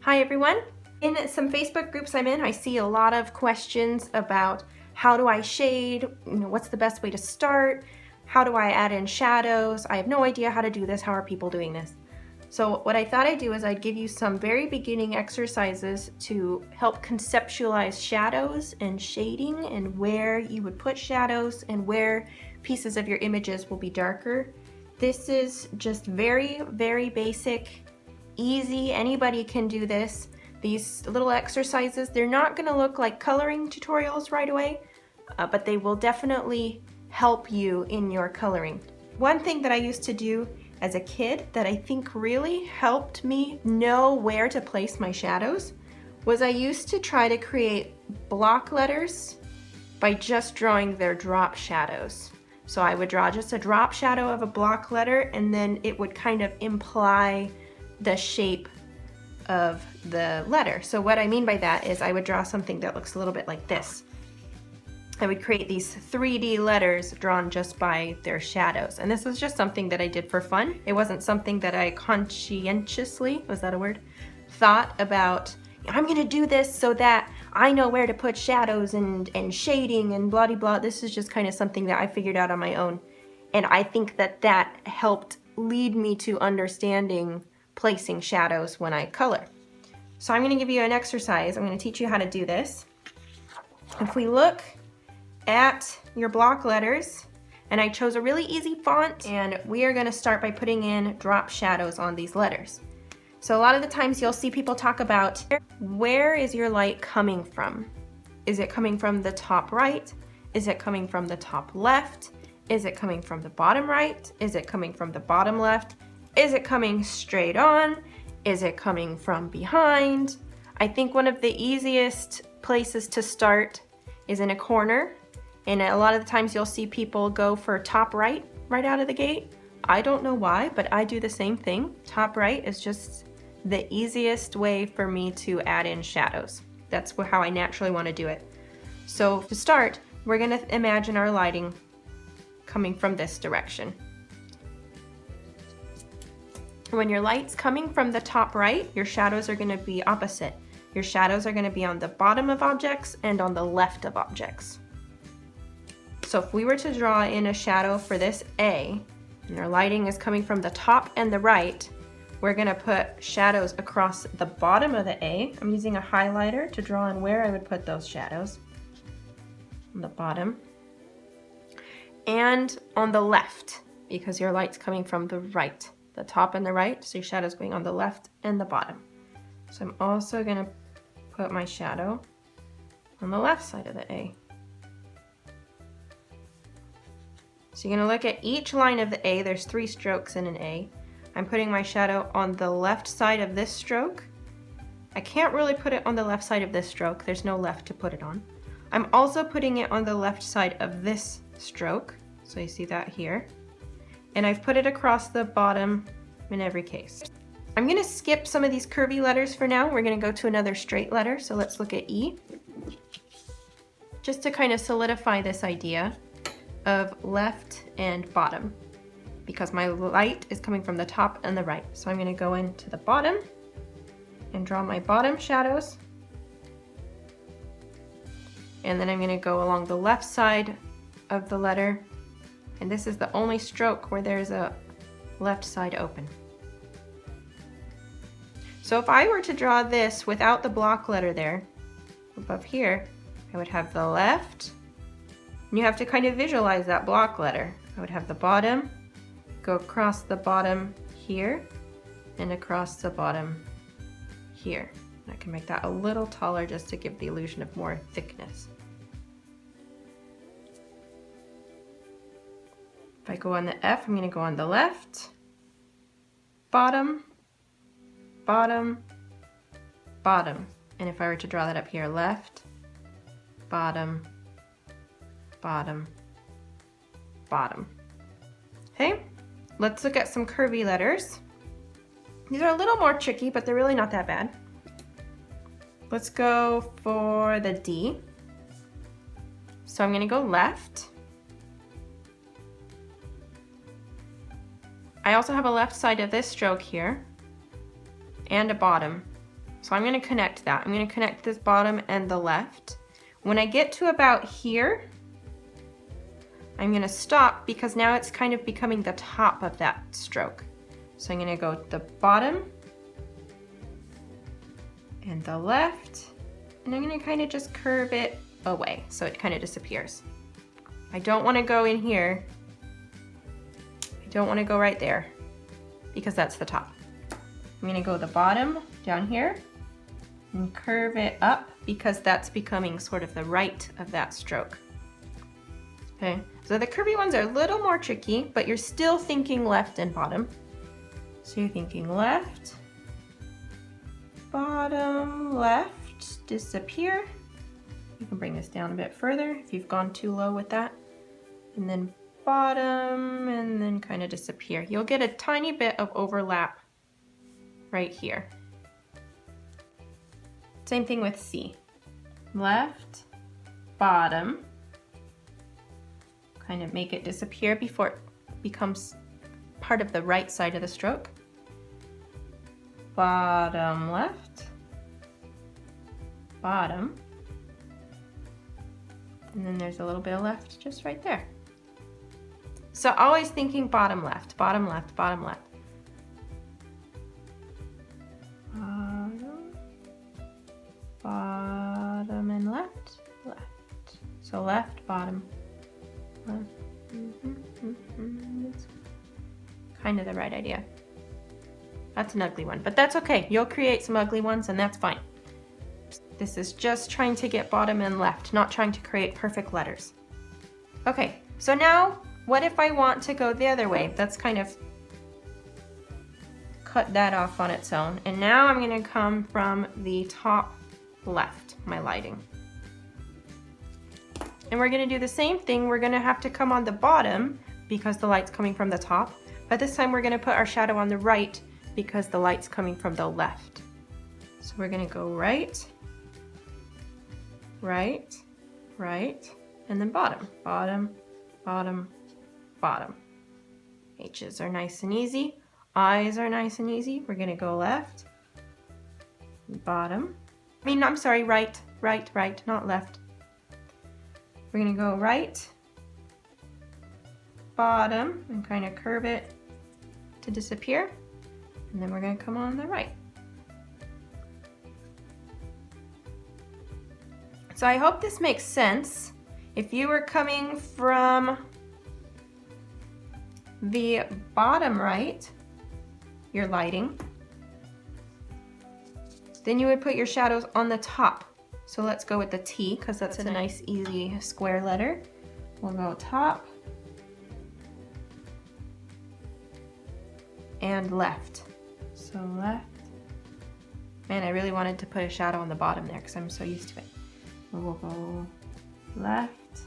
Hi everyone. In some Facebook groups I'm in, I see a lot of questions about how do I shade, what's the best way to start, how do I add in shadows. I have no idea how to do this, how are people doing this? So what I thought I'd do is I'd give you some very beginning exercises to help conceptualize shadows and shading and where you would put shadows and where pieces of your images will be darker. This is just very, very basic, easy, anybody can do this. These little exercises, they're not going to look like coloring tutorials right away, but they will definitely help you in your coloring. One thing that I used to do as a kid that I think really helped me know where to place my shadows was I used to try to create block letters by just drawing their drop shadows. So I would draw just a drop shadow of a block letter, and then it would kind of imply the shape of the letter. So what I mean by that is I would draw something that looks a little bit like this. I would create these 3D letters drawn just by their shadows. And this was just something that I did for fun. It wasn't something that I conscientiously, was that a word, thought about, I'm gonna do this so that I know where to put shadows and shading and blah, blah, blah. This is just kind of something that I figured out on my own. And I think that that helped lead me to understanding placing shadows when I color. So I'm going to give you an exercise. I'm going to teach you how to do this. If we look at your block letters, and I chose a really easy font, and we are going to start by putting in drop shadows on these letters. So a lot of the times you'll see people talk about, where is your light coming from? Is it coming from the top right? Is it coming from the top left? Is it coming from the bottom right? Is it coming from the bottom left? Is it coming straight on? Is it coming from behind? I think one of the easiest places to start is in a corner. And a lot of the times you'll see people go for top right, right out of the gate. I don't know why, but I do the same thing. Top right is just the easiest way for me to add in shadows. That's how I naturally want to do it. So to start, we're going to imagine our lighting coming from this direction. When your light's coming from the top right, your shadows are going to be opposite. Your shadows are going to be on the bottom of objects and on the left of objects. So if we were to draw in a shadow for this A, and our lighting is coming from the top and the right, we're going to put shadows across the bottom of the A. I'm using a highlighter to draw in where I would put those shadows. On the bottom. And on the left, because your light's coming from the right. The top and the right, so your shadow's going on the left and the bottom. So I'm also going to put my shadow on the left side of the A. So you're going to look at each line of the A. There's 3 strokes in an A. I'm putting my shadow on the left side of this stroke. I can't really put it on the left side of this stroke. There's no left to put it on. I'm also putting it on the left side of this stroke. So you see that here. And I've put it across the bottom in every case. I'm going to skip some of these curvy letters for now. We're going to go to another straight letter. So let's look at E. Just to kind of solidify this idea of left and bottom, because my light is coming from the top and the right. So I'm going to go into the bottom and draw my bottom shadows. And then I'm going to go along the left side of the letter. And this is the only stroke where there's a left side open. So if I were to draw this without the block letter there, above here, I would have the left, and you have to kind of visualize that block letter. I would have the bottom, go across the bottom here, and across the bottom here. I can make that a little taller just to give the illusion of more thickness. If I go on the F, I'm going to go on the left, bottom, bottom, bottom. And if I were to draw that up here, left, bottom, bottom, bottom. Okay, let's look at some curvy letters. These are a little more tricky, but they're really not that bad. Let's go for the D. So I'm going to go left. I also have a left side of this stroke here and a bottom. So I'm going to connect that. I'm going to connect this bottom and the left. When I get to about here, I'm going to stop because now it's kind of becoming the top of that stroke. So I'm going to go the bottom and the left, and I'm going to kind of just curve it away so it kind of disappears. I don't want to go in here. I don't want to go right there because that's the top. I'm going to go the bottom down here and curve it up because that's becoming sort of the right of that stroke. Okay, so the curvy ones are a little more tricky, but you're still thinking left and bottom. So you're thinking left, bottom, left, disappear. You can bring this down a bit further if you've gone too low with that. And then bottom, and then kind of disappear. You'll get a tiny bit of overlap right here. Same thing with C. Left, bottom. Kind of make it disappear before it becomes part of the right side of the stroke. Bottom, left, bottom. And then there's a little bit of left just right there. So always thinking bottom, left, bottom, left, bottom, left. Bottom and left, left. So left, bottom, left. That's kind of the right idea. That's an ugly one, but that's okay. You'll create some ugly ones and that's fine. This is just trying to get bottom and left, not trying to create perfect letters. Okay, so now what if I want to go the other way? That's kind of cut that off on its own. And now I'm going to come from the top left, my lighting. And we're going to do the same thing. We're going to have to come on the bottom because the light's coming from the top. But this time we're going to put our shadow on the right because the light's coming from the left. So we're going to go right, right, right, and then bottom, bottom, bottom, bottom. H's are nice and easy. I's are nice and easy. We're going to go left, bottom. I'm sorry, right, right, right, not left. We're going to go right, bottom, and kind of curve it to disappear. And then we're going to come on the right. So I hope this makes sense. If you were coming from the bottom right, your lighting, then you would put your shadows on the top. So let's go with the T because that's a nice easy square letter. We'll go top and left. So left. Man, I really wanted to put a shadow on the bottom there because I'm so used to it. We'll go left.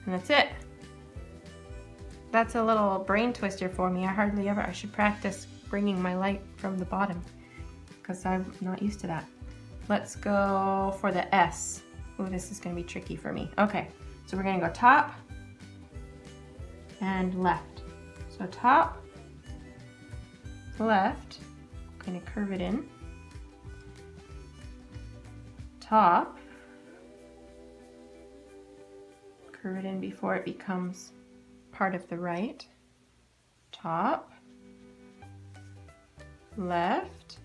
And that's it. That's a little brain twister for me. I should practice bringing my light from the bottom because I'm not used to that. Let's go for the S. Oh, this is going to be tricky for me. Okay, so we're going to go top and left. So top, left, I'm going to curve it in. Top, curve it in before it becomes part of the right. Top, left,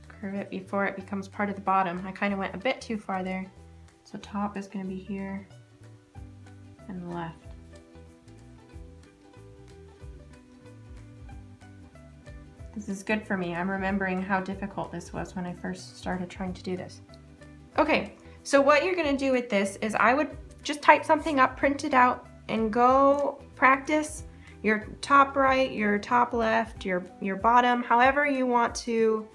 curve it before it becomes part of the bottom. I kind of went a bit too far there. So top is going to be here and left. This is good for me. I'm remembering how difficult this was when I first started trying to do this. Okay, so what you're going to do with this is I would just type something up, print it out, and go practice your top right, your top left, your bottom, however you want to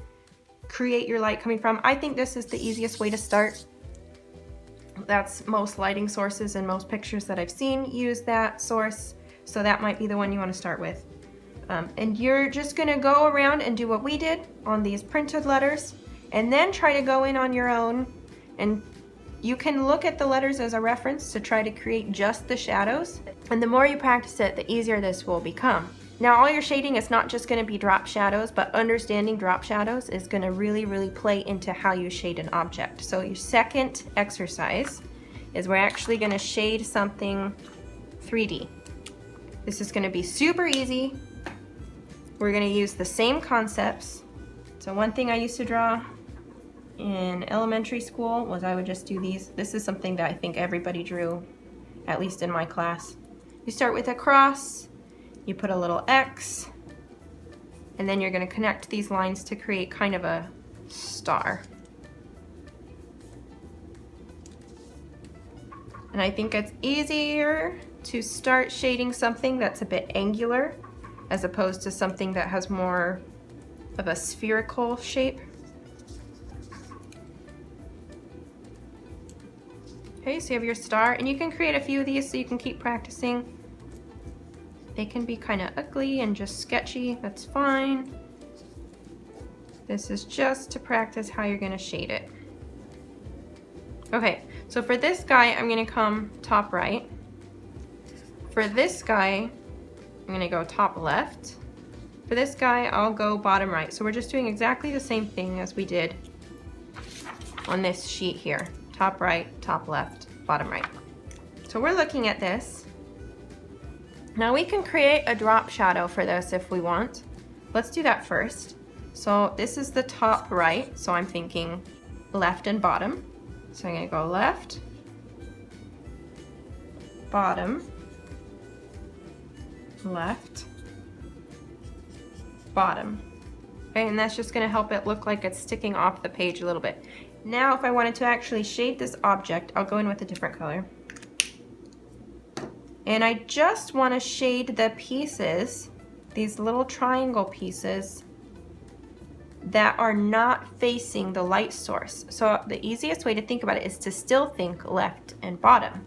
create your light coming from. I think this is the easiest way to start. That's most lighting sources and most pictures that I've seen use that source, so that might be the one you want to start with. And you're just going to go around and do what we did on these printed letters, and then try to go in on your own, and you can look at the letters as a reference to try to create just the shadows. And the more you practice it, the easier this will become. Now all your shading is not just going to be drop shadows, but understanding drop shadows is going to really play into how you shade an object. So your second exercise is we're actually going to shade something 3D. This is going to be super easy. We're going to use the same concepts. So one thing I used to draw in elementary school was I would just do these. This is something that I think everybody drew, at least in my class. You start with a cross, you put a little X, and then you're going to connect these lines to create kind of a star. And I think it's easier to start shading something that's a bit angular as opposed to something that has more of a spherical shape. Okay, so you have your star, and you can create a few of these so you can keep practicing. They can be kind of ugly and just sketchy, that's fine. This is just to practice how you're going to shade it. Okay, so for this guy, I'm going to come top right. For this guy, I'm going to go top left. For this guy, I'll go bottom right. So we're just doing exactly the same thing as we did on this sheet here. Top right, top left, bottom right. So we're looking at this. Now we can create a drop shadow for this if we want. Let's do that first. So this is the top right, so I'm thinking left and bottom. So I'm going to go left, bottom, left, bottom. Okay, and that's just going to help it look like it's sticking off the page a little bit. Now if I wanted to actually shade this object, I'll go in with a different color. And I just want to shade the pieces, these little triangle pieces, that are not facing the light source. So the easiest way to think about it is to still think left and bottom.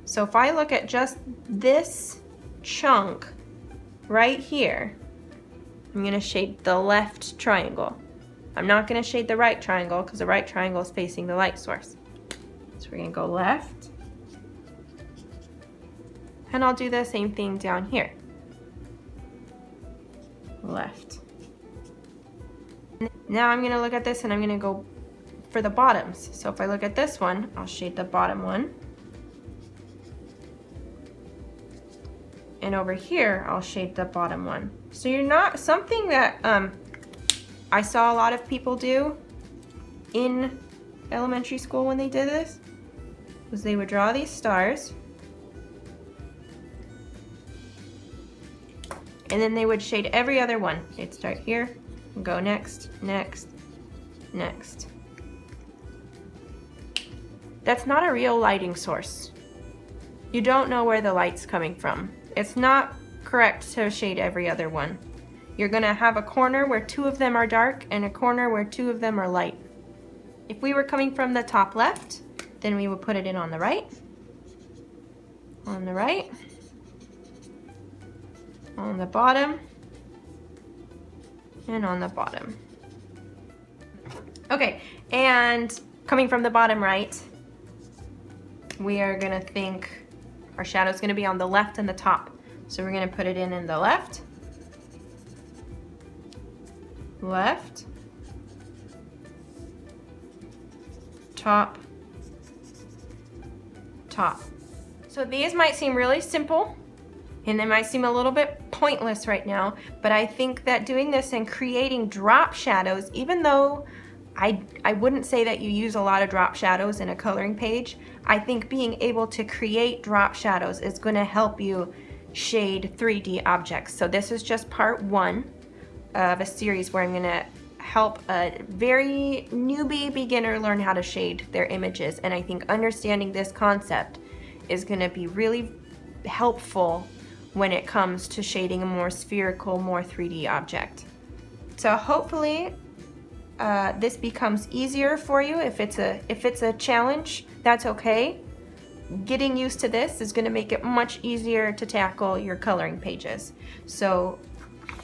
So if I look at just this chunk right here, I'm going to shade the left triangle. I'm not going to shade the right triangle because the right triangle is facing the light source. So we're going to go left. And I'll do the same thing down here. Left. Now I'm going to look at this and I'm going to go for the bottoms. So if I look at this one, I'll shade the bottom one. And over here, I'll shade the bottom one. So you're not, something that I saw a lot of people do in elementary school when they did this was they would draw these stars and then they would shade every other one. They'd start here and go next, next, next. That's not a real lighting source. You don't know where the light's coming from. It's not correct to shade every other one. You're gonna have a corner where two of them are dark and a corner where two of them are light. If we were coming from the top left, then we would put it in on the right, on the right, on the bottom, and on the bottom. Okay, and coming from the bottom right, we are gonna think our shadow's gonna be on the left and the top. So we're gonna put it in the left, left, top, top. So these might seem really simple and they might seem a little bit pointless right now, but I think that doing this and creating drop shadows, even though I wouldn't say that you use a lot of drop shadows in a coloring page, I think being able to create drop shadows is going to help you shade 3D objects. So this is just part one of a series where I'm going to help a very newbie beginner learn how to shade their images, and I think understanding this concept is going to be really helpful when it comes to shading a more spherical, more 3D object. So hopefully this becomes easier for you. If it's a challenge, that's okay. Getting used to this is going to make it much easier to tackle your coloring pages. So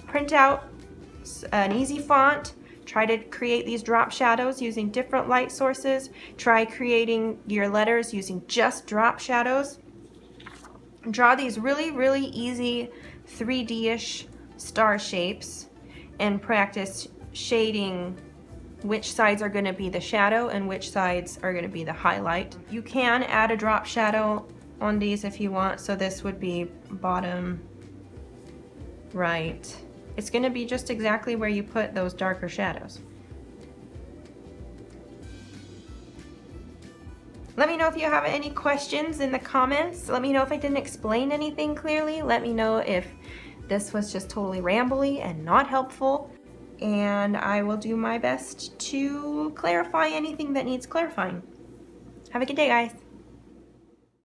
print out an easy font, try to create these drop shadows using different light sources, try creating your letters using just drop shadows. Draw these really, really easy 3D-ish star shapes and practice shading which sides are going to be the shadow and which sides are going to be the highlight. You can add a drop shadow on these if you want, so this would be bottom right. It's going to be just exactly where you put those darker shadows. Let me know if you have any questions in the comments. Let me know if I didn't explain anything clearly. Let me know if this was just totally rambly and not helpful. And I will do my best to clarify anything that needs clarifying. Have a good day, guys.